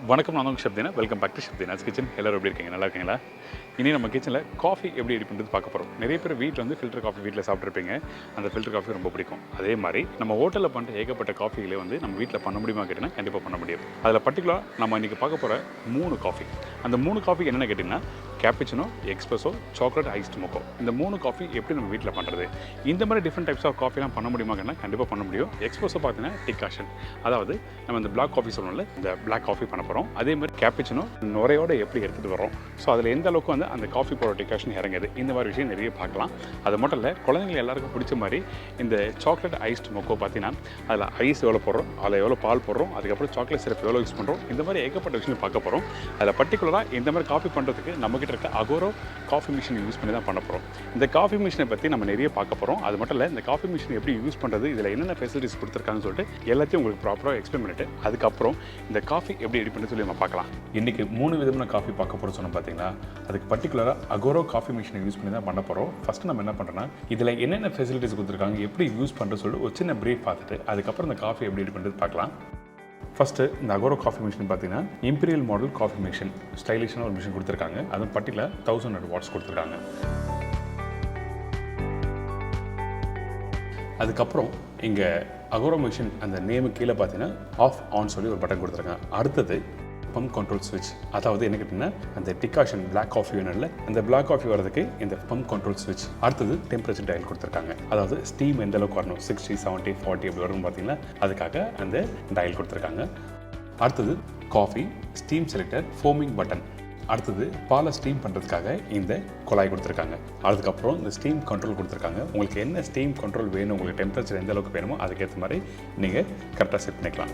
வணக்கம், நான் உங்கள் Shabdeena. Welcome back to Shabdeena's kitchen. எல்லோரும் எப்படி இருக்கீங்க? நல்லா இருக்கீங்களா? இனி நம்ம கிச்சனில் காஃபி எப்படி ரெடி பண்ணுறது பார்க்க போகிறோம். நிறைய பேர் வீட்டில் வந்து ஃபில்டர் காஃபி வீட்டில் சாப்பிட்ருப்பீங்க. அந்த ஃபில்டர் காஃபி ரொம்ப பிடிக்கும். அதே மாதிரி நம்ம ஹோட்டலில் பண்ணுற ஏகப்பட்ட காஃபிகளே வந்து நம்ம வீட்டில் பண்ண முடியுமா கேட்டிங்கன்னா கண்டிப்பாக பண்ண முடியும். அதில் பர்டிகுலராக நம்ம இன்றைக்கி பார்க்க போகிற 3 காஃபி. அந்த 3 காஃபி என்னென்ன கேட்டிங்கன்னா கேப்புச்சினோ, எக்ஸ்பிரஸோ, சாக்லேட் ஐஸ்டு மோக்கோ. இந்த 3 காஃபி எப்படி நம்ம வீட்டில் பண்ணுறது? இந்த மாதிரி டிஃப்ரெண்ட் டைப்ஸ் ஆஃப் காஃபிலாம் பண்ண முடியுமா கேட்டால் கண்டிப்பாக பண்ண முடியும். எக்ஸ்பிரஸோ பார்த்தீங்கன்னா டிகாஷன், அதாவது நம்ம இந்த பிளாக் காஃபி சொல்லணும்ல, இந்த பிளாக் காஃபி பண்ண போகிறோம். அதே மாதிரி கேப்புச்சினோ நுரையோட எப்படி எடுத்துகிட்டு வரோம், ஸோ அதில் எந்த அளவுக்கு வந்து அந்த காஃபி போட டிகாஷன் இறங்குது, இந்த மாதிரி விஷயம் நிறைய பார்க்கலாம். அது மட்டும் இல்லை, குழந்தைங்களுக்கு எல்லாருக்கும் பிடிச்ச மாதிரி இந்த சாக்லேட் ஐஸ்டு மோக்கோ பார்த்தீங்கன்னா அதில் ஐஸ் எவ்வளோ போடுறோம், அதில் எவ்வளோ பால் போடுறோம், அதுக்கப்புறம் சாக்லேட் சிரப் எவ்வளோ யூஸ் பண்ணுறோம், இந்த மாதிரி ஏகப்பட்ட விஷயம் பார்க்க போகிறோம். அதில் பர்டிகுலராக இந்த மாதிரி காஃபி பண்ணுறதுக்கு நம்மகிட்ட இருக்க அகோரோ காஃபி மிஷின் யூஸ் பண்ணி தான் பண்ண போகிறோம். இந்த காஃபி மிஷினை பற்றி நம்ம நிறைய பார்க்க போகிறோம். அது மட்டும் இல்லை, இந்த காஃபி மிஷின் எப்படி யூஸ் பண்ணுறது, இதில் என்னென்ன ஃபெசிலிட்டிஸ் கொடுத்துருக்காங்கன்னு சொல்லிட்டு எல்லாத்தையும் உங்களுக்கு ப்ராப்பராக எக்ஸ்பிளைன் பண்ணிட்டு அதுக்கப்புறம் இந்த காஃபி எப்படி ரெடி பண்ணி சொல்லி நம்ம பார்க்கலாம். இன்றைக்கி 3 விதமான காஃபி பார்க்க போகிறோம் சொன்னோம் பார்த்தீங்களா. அதுக்கு பர்டிகுலராக அகோரோ காஃபி மிஷினை யூஸ் பண்ணி தான் பண்ண போகிறோம். ஃபஸ்ட்டு நம்ம என்ன பண்ணுறோன்னா, இதில் என்னென்ன ஃபெசிலிட்டிஸ் கொடுத்துருக்காங்க, எப்படி யூஸ் பண்ணுறது சொல்லிட்டு ஒரு சின்ன பிரீஃப் பார்த்துட்டு அதுக்கப்புறம் இந்த காஃபி எப்படி ரெடி பண்ணுறது பார்க்கலாம். ஃபஸ்ட்டு இந்த அகோரோ காஃபி மிஷின் பார்த்தீங்கன்னா இம்பீரியல் மாடல் காஃபி மிஷின், ஸ்டைலிஷான ஒரு மிஷின் கொடுத்துருக்காங்க. அதுவும் பர்டிகுலர் 1100 வாட்ஸ் கொடுத்துருக்காங்க. அதுக்கப்புறம் இங்கே அகோரோ மிஷின் அந்த நேமு கீழே பார்த்தீங்கன்னா ஆஃப் ஆன் சொல்லி ஒரு பட்டன் கொடுத்துருக்காங்க. அடுத்தது பம்ப் கண்ட்ரோல் ஸ்விட்ச், அதாவது என்ன கேட்டிங்கன்னா அந்த டிகாஷன் பிளாக் காஃபி வேணும்ல, அந்த பிளாக் காஃபி வரதுக்கு இந்த பம்ப் கண்ட்ரோல் ஸ்விட்ச். அடுத்தது டெம்பரேச்சர் டயல் கொடுத்துருக்காங்க, அதாவது ஸ்டீம் எந்த அளவுக்கு வரணும், 60, 70, 40 அப்படி வரும்னு பார்த்தீங்கன்னா அதுக்காக அந்த டயல் கொடுத்துருக்காங்க. அடுத்தது coffee steam selector foaming button. அடுத்தது பாலை ஸ்டீம் பண்ணுறதுக்காக இந்த குழாய் கொடுத்துருக்காங்க. அதுக்கப்புறம் இந்த ஸ்டீம் கண்ட்ரோல் கொடுத்துருக்காங்க. உங்களுக்கு என்ன ஸ்டீம் கண்ட்ரோல் வேணும், உங்களுக்கு டெம்பரேச்சர் எந்த அளவுக்கு வேணுமோ அதுக்கேற்ற மாதிரி நீங்கள் கரெக்டாக செட் பண்ணிக்கலாம்.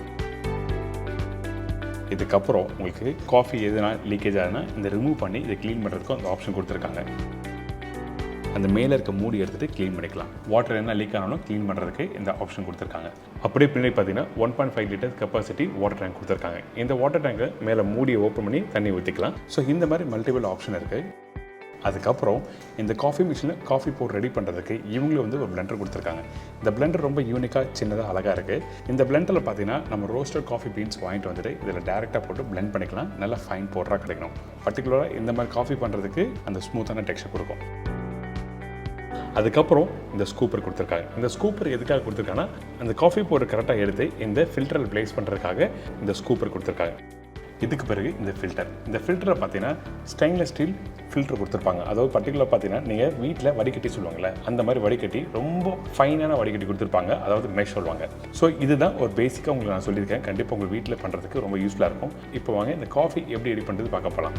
இதுக்கப்புறம் உங்களுக்கு காஃபி எதுனா லீக்கேஜ் ஆகுதுன்னா இந்த ரிமூவ் பண்ணி இதை க்ளீன் பண்ணுறதுக்கும் அந்த ஆப்ஷன் கொடுத்துருக்காங்க. அந்த மேலே இருக்க மூடி எடுத்துகிட்டு க்ளீன் பண்ணிக்கலாம். வாட்டர் என்ன லீக் ஆனாலும் க்ளீன் பண்ணுறதுக்கு இந்த ஆப்ஷன் கொடுத்துருக்காங்க. அப்படியே பின்னாடி பார்த்தீங்கன்னா 1.5 லிட்டர் கெப்பாசிட்டி வாட்டர் டேங்க் கொடுத்துருக்காங்க. இந்த வாட்டர் டேங்கை மேலே மூடியை ஓப்பன் பண்ணி தண்ணி ஊற்றிக்கலாம். ஸோ இந்த மாதிரி மல்டிபிள் ஆப்ஷன் இருக்குது. அதுக்கப்புறம் இந்த காஃபி மிஷினில் காஃபி பவுடர் ரெடி பண்ணுறதுக்கு இவங்களும் வந்து ஒரு பிளெண்டர் கொடுத்துருக்காங்க. இந்த பிளெண்டர் ரொம்ப யூனிக்காக சின்னதாக அழகாக இருக்குது. இந்த பிளெண்டரில் பார்த்தீங்கன்னா நம்ம ரோஸ்டட் காஃபி பீன்ஸ் வாங்கிட்டு வந்துட்டு இதில் டேரெக்டாக போட்டு பிளெண்ட் பண்ணிக்கலாம். நல்லா ஃபைன் பவுடராக கிடைக்கணும். பர்டிகுலராக இந்த மாதிரி காஃபி பண்ணுறதுக்கு அந்த ஸ்மூத்தான டெக்ஸ்சர் கொடுக்கும். அதுக்கப்புறம் இந்த ஸ்கூப்பர் கொடுத்துருக்காங்க. இந்த ஸ்கூப்பர் எதுக்காக கொடுத்துருக்காங்கன்னா அந்த காஃபி பவுடர் கரெக்டாக எடுத்து இந்த ஃபில்டரில் ப்ளேஸ் பண்ணுறதுக்காக இந்த ஸ்கூப்பர் கொடுத்துருக்காங்க. இதுக்கு பிறகு இந்த ஃபில்டரை பார்த்தீங்கன்னா ஸ்டெயின்லெஸ் ஸ்டீல் ஃபில்டர் கொடுத்துருப்பாங்க. அதாவது பர்டிகுலர் பார்த்தீங்கன்னா நீங்கள் வீட்டில் வடிகட்டி சொல்லுவாங்கள்ல, அந்த மாதிரி வடிகட்டி ரொம்ப ஃபைனான வடிகட்டி கொடுத்துருப்பாங்க, அதாவது மெஷ் சொல்லுவாங்க. ஸோ இதுதான் ஒரு பேசிக்காக உங்களுக்கு நான் சொல்லியிருக்கேன். கண்டிப்பாக உங்கள் வீட்டில் பண்ணுறதுக்கு ரொம்ப யூஸ்ஃபுல்லாக இருக்கும். இப்போ வாங்க இந்த காஃபி எப்படி ரெடி பண்ணுறது பார்க்க போகலாம்.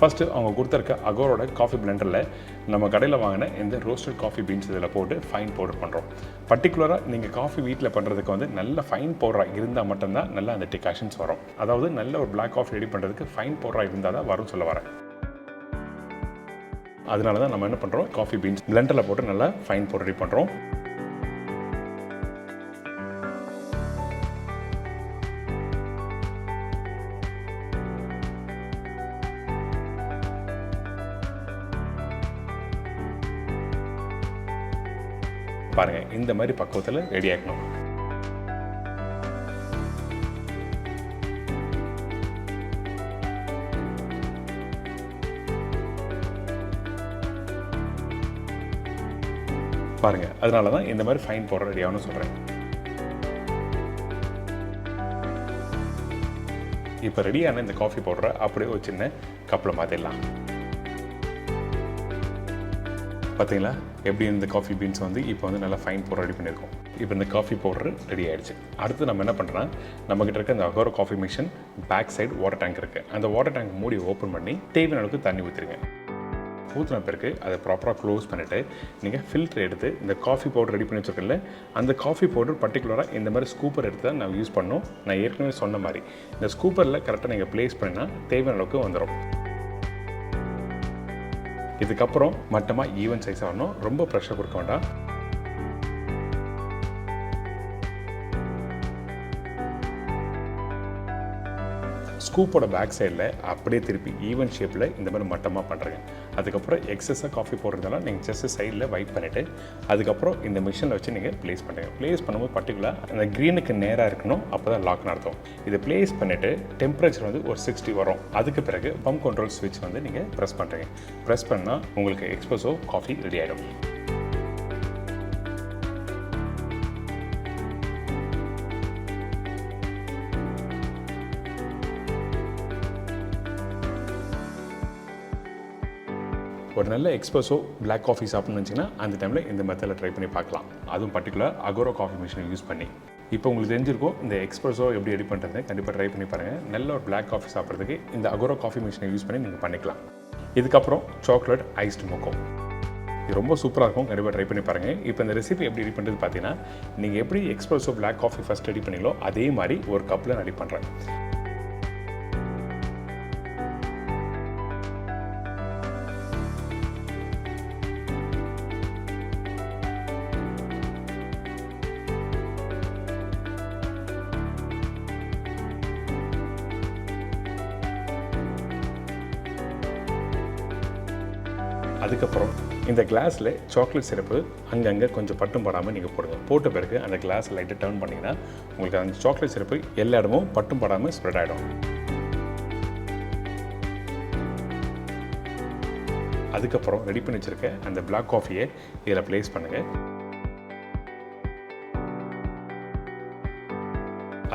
ஃபஸ்ட்டு அவங்க கொடுத்துருக்க அகோரோட காஃபி பிளெண்டரில் நம்ம கடையில் வாங்கின இந்த ரோஸ்டட் காஃபி பீன்ஸ் இதில் போட்டு ஃபைன் பவுடர் பண்ணுறோம். பர்டிகுலராக நீங்கள் காஃபி வீட்டில் பண்ணுறதுக்கு வந்து நல்ல ஃபைன் பவுடராக இருந்தால் மட்டும்தான் நல்லா அந்த டிகாஷன்ஸ் வரும். அதாவது நல்ல ஒரு பிளாக் காஃபி ரெடி பண்ணுறதுக்கு ஃபைன் பவுடராக இருந்தால் தான் வரும் சொல்ல வரேன். அதனால தான் நம்ம என்ன பண்ணுறோம், காஃபி பீன்ஸ் பிளெண்டரில் போட்டு நல்லா ஃபைன் பவுடர் ரெடி பண்ணுறோம். பாருங்கள், இந்த மாதிரி பக்குவத்தில் ரெடி ஆகணும். பாருங்கள், அதனால தான் இந்த மாதிரி ஃபைன் பவுடர் ரெடி ஆகணும்னு சொல்கிறேன். இப்போ ரெடியான இந்த காஃபி பவுடரை அப்படியே ஒரு சின்ன கப்பில் மாற்றிடலாம். பார்த்தீங்களா எப்படி இந்த காஃபி பீன்ஸ் வந்து இப்போ வந்து நல்லா ஃபைன் பவுடர் ரெடி பண்ணியிருக்கோம். இப்போ இந்த காஃபி பவுடர் ரெடி ஆகிடுச்சு. அடுத்து நம்ம என்ன பண்ணுறோன்னா, நம்மகிட்ட இருக்க இந்த Agaro coffee machine back side water tank இருக்குது. அந்த வாட்டர் டேங்க் மூடி ஓப்பன் பண்ணி தேவையான அளவுக்கு தண்ணி ஊற்றிருங்க. ஊற்றின பிறகு அதை ப்ராப்பராக க்ளோஸ் பண்ணிவிட்டு நீங்கள் ஃபில்டர் எடுத்து இந்த காஃபி பவுடர் ரெடி பண்ணி வச்சுருக்கல, அந்த காஃபி பவுடர் பர்டிகுலராக இந்த மாதிரி ஸ்கூப்பர் எடுத்து தான் நான் யூஸ் பண்ணோம். நான் ஏற்கனவே சொன்ன மாதிரி இந்த ஸ்கூப்பரில் கரெக்டாக நீங்கள் ப்ளேஸ் பண்ணினா தேவையான அளவுக்கு வந்துடும். இதுக்கப்புறம் மட்டமாக ஈவன் சைஸாக வரணும், ரொம்ப ப்ரெஷர் கொடுக்க வேண்டாம். ஸ்கூப்போட பேக் சைடில் அப்படியே திருப்பி ஈவன் ஷேப்பில் இந்த மாதிரி மட்டமாக பண்ணுறேங்க. அதுக்கப்புறம் எக்ஸஸாக காஃபி போடுறதுனால நீங்கள் ஜஸ்ட்டு சைடில் வைப் பண்ணிவிட்டு அதுக்கப்புறம் இந்த மிஷினில் வச்சு நீங்கள் ப்ளேஸ் பண்ணுறீங்க. ப்ளேஸ் பண்ணும்போது பர்டிகுலராக அந்த க்ரீனுக்கு நேராக இருக்கணும், அப்போ தான் லாக்னு அர்த்தம். இதை ப்ளேஸ் பண்ணிவிட்டு டெம்பரேச்சர் வந்து ஒரு 60 வரும். அதுக்கு பிறகு பம்ப் கண்ட்ரோல் ஸ்விட்ச் வந்து நீங்கள் ப்ரெஸ் பண்ணுறீங்க. ப்ரெஸ் பண்ணால் உங்களுக்கு எக்ஸ்ப்ரெஸோ காஃபி ரெடி ஆகிடும். ஒரு நல்ல எக்ஸ்ப்ரெஸோ பிளாக் காஃபி சாப்பிட்ணுன்னு வச்சிங்கன்னா அந்த டைமில் இந்த மெத்தடில் ட்ரை பண்ணி பார்க்கலாம். அதுவும் பர்டிகுலர் அகோரா காஃபி மிஷினை யூஸ் பண்ணி. இப்போ உங்களுக்கு தெரிஞ்சிருக்கும் இந்த எக்ஸ்ப்ரெஸோ எப்படி ரெடி பண்ணுறது. கண்டிப்பாக ட்ரை பண்ணி பாருங்கள். நல்ல ஒரு பிளாக் காஃபி சாப்பிட்றதுக்கு இந்த அகோரா காஃபி மிஷினை யூஸ் பண்ணி நீங்கள் பண்ணிக்கலாம். இதுக்கப்புறம் சாக்லேட் ஐஸ்டு மோக்கோ, இது ரொம்ப சூப்பராக இருக்கும். கண்டிப்பாக ட்ரை பண்ணி பாருங்கள். இப்போ இந்த ரெசிபி எப்படி ரெடி பண்ணுறது பார்த்தீங்கன்னா, நீங்கள் எப்படி espresso black coffee first ready பண்ணீங்களோ அதே மாதிரி ஒரு கப்பில் ரெடி பண்ணுறேன். அதுக்கப்புறம் இந்த கிளாஸில் சாக்லேட் சிரப்பு அங்கங்கே கொஞ்சம் பட்டும் படாமல் நீங்கள் போடுங்க. போட்ட பிறகு அந்த கிளாஸ் லைட்டை டர்ன் பண்ணிங்கன்னா உங்களுக்கு அந்த சாக்லேட் சிரப்பு எல்லா இடமும் பட்டும் படாமல் ஸ்ப்ரெட் ஆகிடும். அதுக்கப்புறம் ரெடி பண்ணி வச்சுருக்க அந்த பிளாக் காஃபியை இதில் ப்ளேஸ் பண்ணுங்கள்.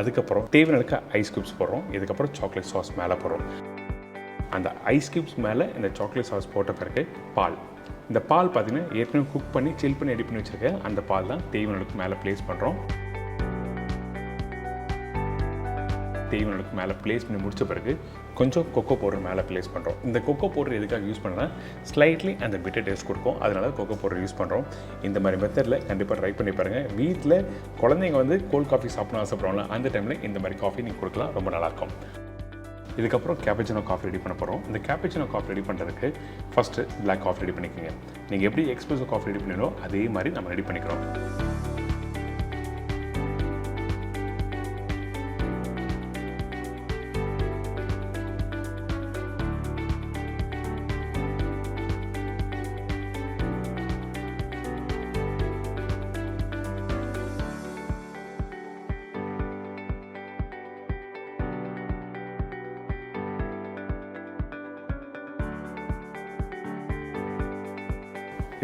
அதுக்கப்புறம் தேவையான ஐஸ் க்யூப்ஸ் போடுறோம். இதுக்கப்புறம் சாக்லேட் சாஸ் மேலே போடுறோம். அந்த ஐஸ் க்யூப்ஸ் மேலே இந்த சாக்லேட் சாஸ் போட்ட பிறகு பால். இந்த பால் பார்த்தீங்கன்னா ஏற்கனவே குக் பண்ணி சில் பண்ணி ரெடி பண்ணி வச்சுருக்கேன். அந்த பால் தான் தேவையானதுக்கு மேலே ப்ளேஸ் பண்ணுறோம். தேவையானதுக்கு மேலே ப்ளேஸ் பண்ணி முடித்த பிறகு கொஞ்சம் கொக்கோ பவுடர் மேலே ப்ளேஸ் பண்ணுறோம். இந்த கொக்கோ பவுடர் எதுக்காக யூஸ் பண்ணால் ஸ்லைட்லி அந்த பிட்டர் டேஸ்ட் கொடுக்கும். அதனால கொக்கோ பவுடர் யூஸ் பண்ணுறோம். இந்த மாதிரி மெத்தடில் கண்டிப்பாக ட்ரை பண்ணி பாருங்கள். வீட்டில் குழந்தைங்க வந்து கோல்ட் காஃபி சாப்பிடணும் ஆசைப்படுவாங்க. அந்த டைமில் இந்த மாதிரி காஃபி நீங்கள் கொடுக்கலாம், ரொம்ப நல்லாயிருக்கும். இதுக்கப்புறம் கேப்பச்சினோ காஃபி ரெடி பண்ண போகிறோம். இந்த கேப்பச்சினோ காஃபி ரெடி பண்ணுறதுக்கு ஃபஸ்ட்டு பிளாக் காஃபி ரெடி பண்ணிக்கோங்க. நீங்கள் எப்படி எக்ஸ்ப்ரெஸோ காஃபி ரெடி பண்ணீங்களோ அதே மாதிரி நம்ம ரெடி பண்ணிக்கிறோம்.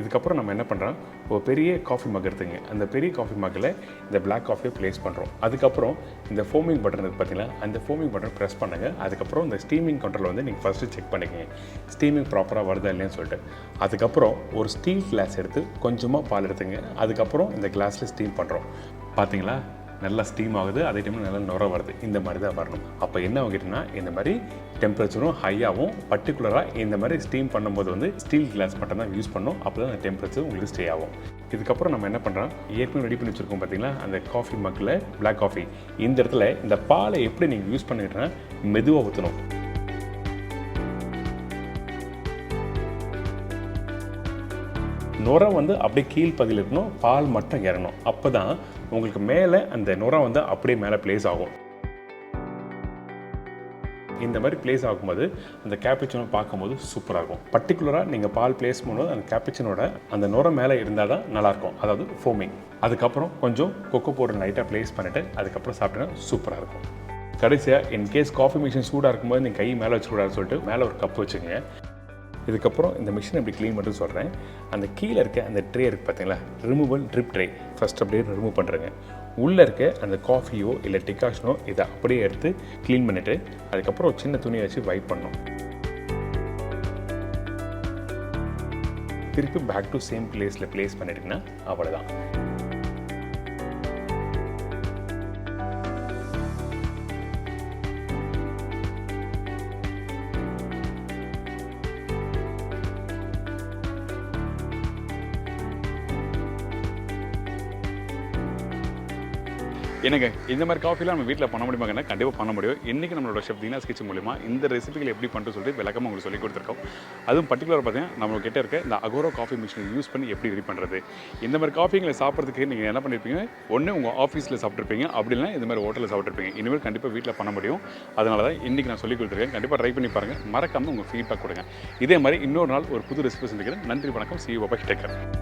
இதுக்கப்புறம் நம்ம என்ன பண்ணுறோம், ஒரு பெரிய காஃபி மக் எடுத்துங்க. அந்த பெரிய காஃபி மக்கில் இந்த பிளாக் காஃபியை ப்ளேஸ் பண்ணுறோம். அதுக்கப்புறம் இந்த ஃபோமிங் பட்டன் இருக்குது பார்த்தீங்களா, அந்த ஃபோமிங் பட்டன் ப்ரெஸ் பண்ணுங்கள். அதுக்கப்புறம் இந்த ஸ்டீமிங் கண்ட்ரோல் வந்து நீங்கள் ஃபஸ்ட்டு செக் பண்ணிக்கங்க, ஸ்டீமிங் ப்ராப்பராக வருதா இல்லைன்னு சொல்லிட்டு. அதுக்கப்புறம் ஒரு ஸ்டீல் கிளாஸ் எடுத்து கொஞ்சமாக பால் எடுத்துங்க. அதுக்கப்புறம் இந்த கிளாஸில் ஸ்டீம் பண்ணுறோம். பார்த்தீங்களா, நல்லா ஸ்டீம் ஆகுது, அதே டைமில் நல்லா நுர வருது. இந்த மாதிரி தான் வரணும். அப்போ என்ன ஆகிட்டுனா, இந்த மாதிரி டெம்பரேச்சரும் ஹையாகவும் பர்டிகுலராக இந்த மாதிரி ஸ்டீம் பண்ணும்போது வந்து ஸ்டீல் கிளாஸ் மட்டும் தான் யூஸ் பண்ணணும். அப்போ தான் அந்த டெம்பரேச்சர் உங்களுக்கு ஸ்டே ஆகும். இதுக்கப்புறம் நம்ம என்ன பண்ணுறோம், ஏற்கனவே ரெடி பண்ணி வச்சுருக்கோம் பார்த்தீங்களா, அந்த காஃபி மக்கில் பிளாக் காஃபி. இந்த இடத்துல இந்த பாலை எப்படி நீங்கள் யூஸ் பண்ணிட்டுனா மெதுவாக ஊற்றணும். நுரை வந்து அப்படியே கீழ்ப்பகுதியில் இருக்கணும், பால் மட்டும் இறங்கணும். அப்போ தான் உங்களுக்கு மேலே அந்த நுரை வந்து அப்படியே மேலே ப்ளேஸ் ஆகும். இந்த மாதிரி ப்ளேஸ் ஆகும்போது அந்த கேப்புச்சினோ பார்க்கும்போது சூப்பராக இருக்கும். பர்டிகுலராக நீங்கள் பால் ப்ளேஸ் பண்ணும்போது அந்த கேப்புச்சினோட அந்த நுரை மேலே இருந்தால் தான் நல்லாயிருக்கும், அதாவது ஃபோமிங். அதுக்கப்புறம் கொஞ்சம் கொக்கோ பவுடர் லைட்டாக ப்ளேஸ் பண்ணிவிட்டு அதுக்கப்புறம் சாப்பிட்டீங்கன்னா சூப்பராக இருக்கும். கடைசியாக இன்கேஸ் காஃபி மிஷின் சூடாக இருக்கும்போது நீங்கள் கை மேலே வச்சுக்கூடாதுன்னு சொல்லிட்டு மேலே ஒரு கப் வச்சுங்க. இதுக்கப்புறம் இந்த மிஷினை எப்படி க்ளீன் மட்டும் சொல்கிறேன். அந்த கீழே இருக்க அந்த ட்ரே இருக்குது பார்த்தீங்களா, ரிமூவல் ட்ரிப் ட்ரே, ஃபஸ்ட் அப்படியே ரிமூவ் பண்ணுறேங்க. உள்ளே இருக்க அந்த காஃபியோ இல்லை டிகாஷனோ இதை அப்படியே எடுத்து க்ளீன் பண்ணிவிட்டு அதுக்கப்புறம் ஒரு சின்ன துணியை வச்சு வைப் பண்ணணும். திருப்பி பேக் டு சேம் பிளேஸில் ப்ளேஸ் பண்ணிட்டிங்கன்னா அவ்வளோதான். என்னங்க இந்த மாதிரி காஃபிலாம் நம்ம வீட்டில் பண்ண முடியுமாங்கன்னா கண்டிப்பாக பண்ண முடியும். இன்றைக்கி நம்மளோட ஷெஃப் தீனா கிச்சன் மூலிமா இந்த ரெசிபிகள் எப்படி பண்ணுறது சொல்லிட்டு விளக்கமாக உங்களுக்கு சொல்லி கொடுத்துருக்கோம். அதுவும் பர்டிகுலர் பார்த்தீங்கன்னா நம்ம கிட்ட இருக்க இந்த அகோரோ காஃபி மிஷினை யூஸ் பண்ணி எப்படி ரெடி பண்ணுறது. இந்த மாதிரி காஃபிங்களை சாப்பிட்றதுக்கு நீங்கள் என்ன பண்ணியிருப்பீங்க, ஒன்று உங்கள் ஆஃபீஸில் சாப்பிட்ருப்பீங்க, அப்படி இல்லைனா இந்த மாதிரி ஹோட்டலில் சாப்பிட்ருப்பீங்க. இனிமேல் கண்டிப்பாக வீட்டில் பண்ண முடியும். அதனால தான் இன்றைக்கி நான் சொல்லி கொடுத்துருக்கேன். கண்டிப்பாக ட்ரை பண்ணி பாருங்கள். மறக்காமல் உங்கள் ஃபீட்பேக் கொடுங்க. இதே மாதிரி இன்னொரு நாள் ஒரு புது ரெசிபி சந்திக்கிறேன். நன்றி, வணக்கம். See you, bye-bye. Take care.